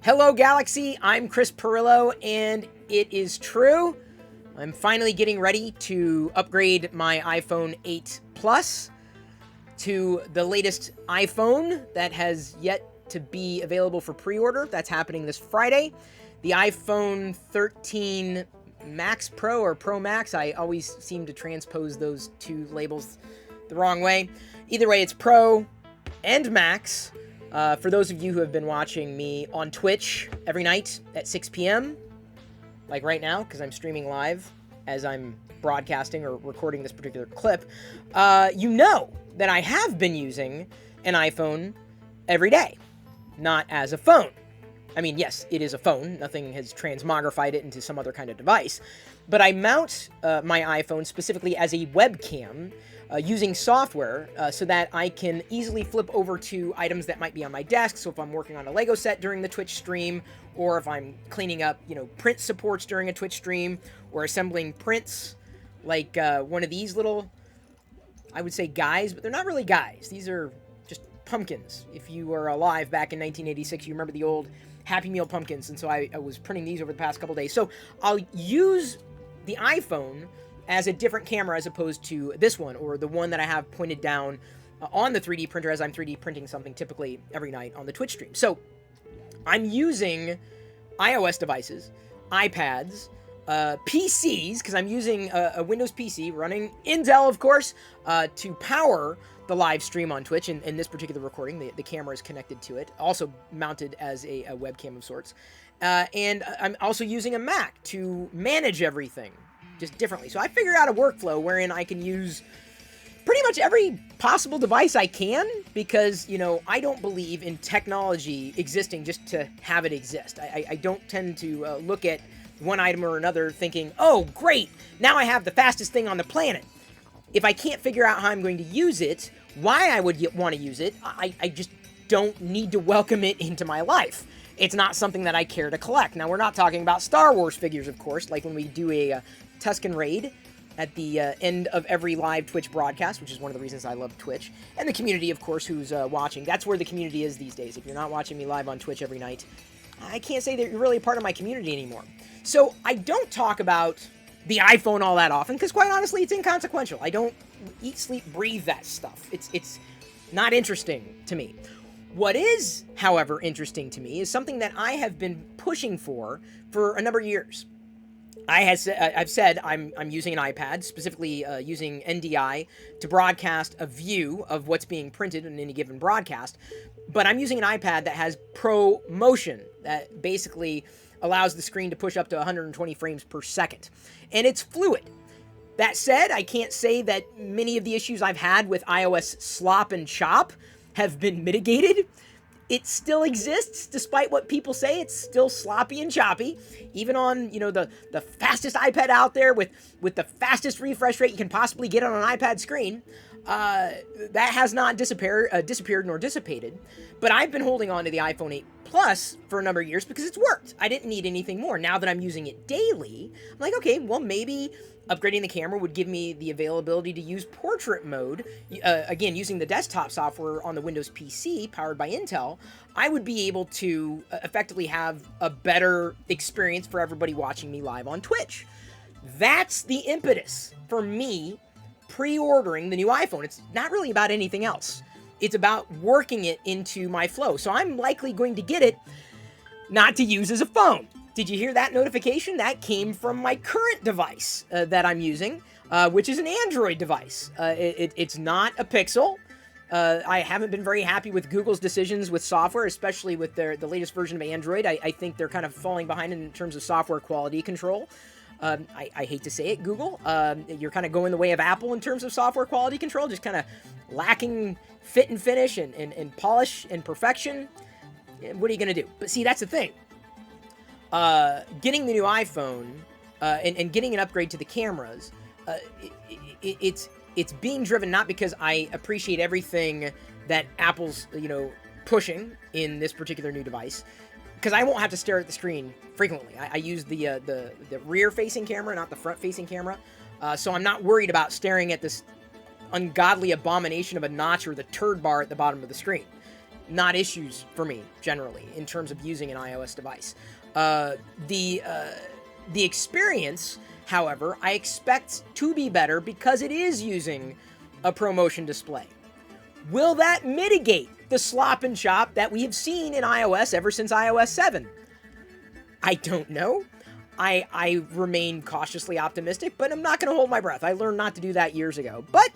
Hello, Galaxy. I'm Chris Pirillo, and it is true. I'm finally getting ready to upgrade my iPhone 8 Plus to the latest iPhone that has yet to be available for pre-order. That's happening this Friday. The iPhone 13 Max Pro or Pro Max. I always seem to transpose those two labels the wrong way. Either way, it's Pro and Max. For those of you who have been watching me on Twitch every night at 6 p.m., like right now, because I'm streaming live as I'm broadcasting or recording this particular clip, you know that I have been using an iPhone every day, not as a phone. I mean, yes, it is a phone. Nothing has transmogrified it into some other kind of device. But I mount my iPhone specifically as a webcam using software so that I can easily flip over to items that might be on my desk. So if I'm working on a Lego set during the Twitch stream, or if I'm cleaning up, print supports during a Twitch stream, or assembling prints, like one of these little, I would say guys, but they're not really guys. These are just pumpkins. If you were alive back in 1986, you remember the old Happy Meal pumpkins, and so I was printing these over the past couple days. So I'll use the iPhone as a different camera as opposed to this one, or the one that I have pointed down on the 3D printer as I'm 3D printing something typically every night on the Twitch stream. So I'm using iOS devices, iPads, PCs, because I'm using a Windows PC running Intel, of course, to power the live stream on Twitch. And in this particular recording, the camera is connected to it, also mounted as a webcam of sorts. And I'm also using a Mac to manage everything just differently. So I figured out a workflow wherein I can use pretty much every possible device I can, because, I don't believe in technology existing just to have it exist. I don't tend to look at one item or another thinking, oh, great, now I have the fastest thing on the planet. If I can't figure out how I'm going to use it, why I would want to use it, I just don't need to welcome it into my life. It's not something that I care to collect. Now, we're not talking about Star Wars figures, of course, like when we do a Tusken Raid at the end of every live Twitch broadcast, which is one of the reasons I love Twitch. And the community, of course, who's watching. That's where the community is these days. If you're not watching me live on Twitch every night, I can't say that you're really a part of my community anymore. So I don't talk about the iPhone all that often, because quite honestly, it's inconsequential. I don't eat, sleep, breathe that stuff. It's not interesting to me. What is, however, interesting to me is something that I have been pushing for a number of years. I've said I'm using an iPad, specifically using NDI to broadcast a view of what's being printed in any given broadcast, but I'm using an iPad that has Pro Motion, that basically allows the screen to push up to 120 frames per second, and it's fluid. That said, I can't say that many of the issues I've had with iOS slop and chop have been mitigated. It still exists, despite what people say. It's still sloppy and choppy, even on, the fastest iPad out there with the fastest refresh rate you can possibly get on an iPad screen. That has not disappeared nor dissipated. But I've been holding on to the iPhone 8 Plus for a number of years because it's worked. I didn't need anything more. Now that I'm using it daily, I'm like, okay, well, maybe upgrading the camera would give me the availability to use portrait mode. Again, using the desktop software on the Windows PC powered by Intel, I would be able to effectively have a better experience for everybody watching me live on Twitch. That's the impetus for me pre-ordering the new iPhone. It's not really about anything else. It's about working it into my flow. So I'm likely going to get it not to use as a phone. Did you hear that notification? That came from my current device that I'm using, which is an Android device. It's not a Pixel. I haven't been very happy with Google's decisions with software, especially with the latest version of Android. I think they're kind of falling behind in terms of software quality control. I hate to say it, Google. You're kind of going the way of Apple in terms of software quality control, just kind of lacking fit and finish and polish and perfection. What are you going to do? But see, that's the thing. Getting the new iPhone and getting an upgrade to the cameras, it's being driven not because I appreciate everything that Apple's pushing in this particular new device, because I won't have to stare at the screen frequently. I use the rear-facing camera, not the front-facing camera, so I'm not worried about staring at this ungodly abomination of a notch or the turd bar at the bottom of the screen. not issues for me generally in terms of using an iOS device. The experience, however, I expect to be better because it is using a ProMotion display. Will that mitigate the slop and chop that we have seen in iOS ever since iOS 7? I don't know. I remain cautiously optimistic, but I'm not going to hold my breath. I learned not to do that years ago. But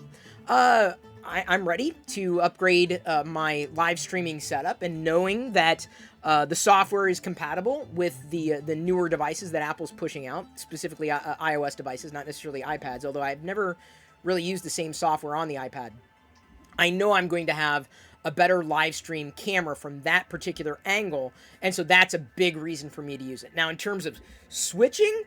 I'm ready to upgrade my live streaming setup, and knowing that the software is compatible with the newer devices that Apple's pushing out, specifically iOS devices, not necessarily iPads, although I've never really used the same software on the iPad. I know I'm going to have a better live stream camera from that particular angle, and so that's a big reason for me to use it. Now, in terms of switching,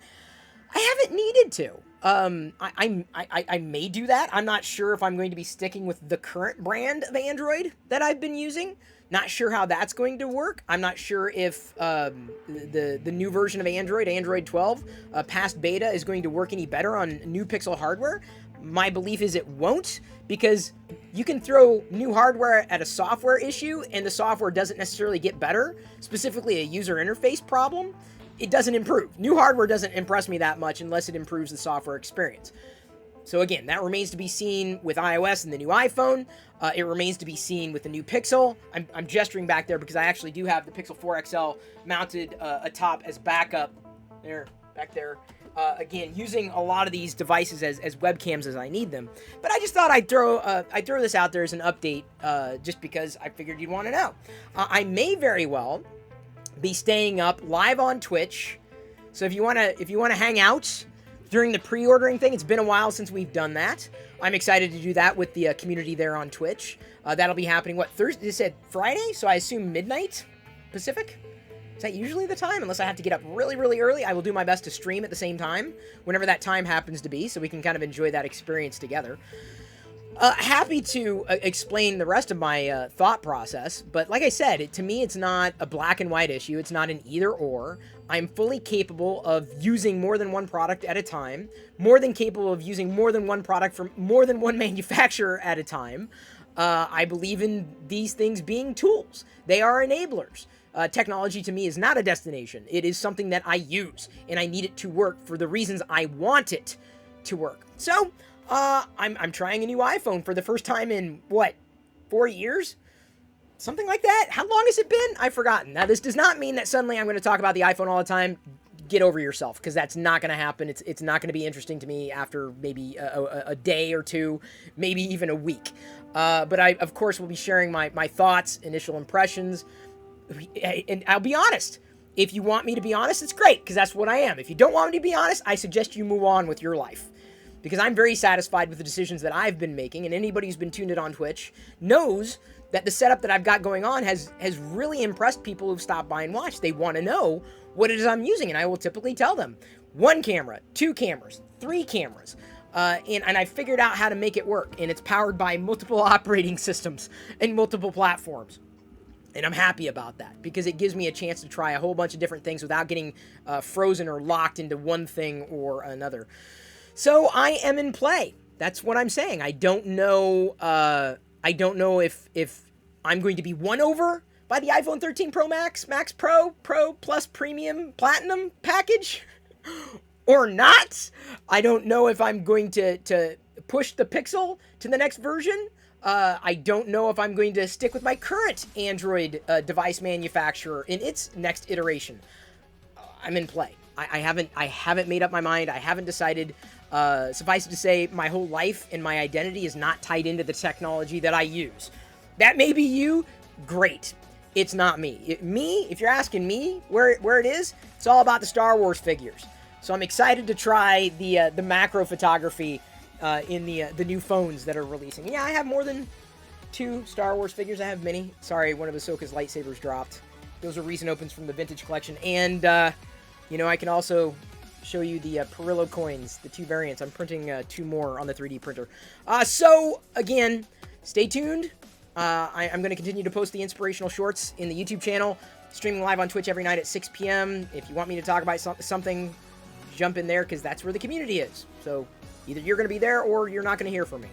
I haven't needed to. I may do that. I'm not sure if I'm going to be sticking with the current brand of Android that I've been using. Not sure how that's going to work. I'm not sure if the new version of Android 12, past beta, is going to work any better on new Pixel hardware. My belief is it won't, because you can throw new hardware at a software issue and the software doesn't necessarily get better, specifically a user interface problem. It doesn't improve. New hardware doesn't impress me that much unless it improves the software experience. So again, that remains to be seen with iOS and the new iPhone. It remains to be seen with the new Pixel. I'm gesturing back there because I actually do have the Pixel 4 XL mounted atop as backup. There, back there. Again, using a lot of these devices as webcams as I need them. But I just thought I'd throw this out there as an update, just because I figured you'd want to know. I may very well be staying up live on Twitch. So if you wanna hang out during the pre-ordering thing, it's been a while since we've done that. I'm excited to do that with the community there on Twitch. That'll be happening, Thursday? They said Friday, so I assume midnight Pacific? Is that usually the time? Unless I have to get up really, really early, I will do my best to stream at the same time, whenever that time happens to be, so we can kind of enjoy that experience together. Happy to explain the rest of my thought process, but like I said, to me, it's not a black and white issue. It's not an either or. I'm fully capable of using more than one product at a time, more than capable of using more than one product from more than one manufacturer at a time. I believe in these things being tools. They are enablers. Technology to me is not a destination. It is something that I use, and I need it to work for the reasons I want it to work. So, I'm trying a new iPhone for the first time in, 4 years? Something like that? How long has it been? I've forgotten. Now, this does not mean that suddenly I'm going to talk about the iPhone all the time. Get over yourself, because that's not going to happen. It's not going to be interesting to me after maybe a day or two, maybe even a week. But I, of course, will be sharing my thoughts, initial impressions. And I'll be honest. If you want me to be honest, it's great, because that's what I am. If you don't want me to be honest, I suggest you move on with your life. Because I'm very satisfied with the decisions that I've been making, and anybody who's been tuned in on Twitch knows that the setup that I've got going on has really impressed people who've stopped by and watched. They want to know what it is I'm using, and I will typically tell them. 1 camera, 2 cameras, 3 cameras. And I figured out how to make it work, and it's powered by multiple operating systems and multiple platforms. And I'm happy about that, because it gives me a chance to try a whole bunch of different things without getting frozen or locked into one thing or another. So I am in play. That's what I'm saying. I don't know. I don't know if I'm going to be won over by the iPhone 13 Pro Max, Max Pro, Pro Plus Premium Platinum package, or not. I don't know if I'm going to push the Pixel to the next version. I don't know if I'm going to stick with my current Android device manufacturer in its next iteration. I'm in play. I haven't made up my mind. I haven't decided. Suffice it to say, my whole life and my identity is not tied into the technology that I use. That may be you. Great. It's not me. If you're asking me where it is, it's all about the Star Wars figures. So I'm excited to try the macro photography in the new phones that are releasing. Yeah, I have more than 2 Star Wars figures. I have many. Sorry, one of Ahsoka's lightsabers dropped. Those are recent opens from the vintage collection. And, I can also show you the Pirillo coins, the 2 variants. I'm printing 2 more on the 3D printer. So, again, stay tuned. I'm going to continue to post the inspirational shorts in the YouTube channel, streaming live on Twitch every night at 6 p.m. If you want me to talk about something, jump in there, because that's where the community is. So either you're going to be there or you're not going to hear from me.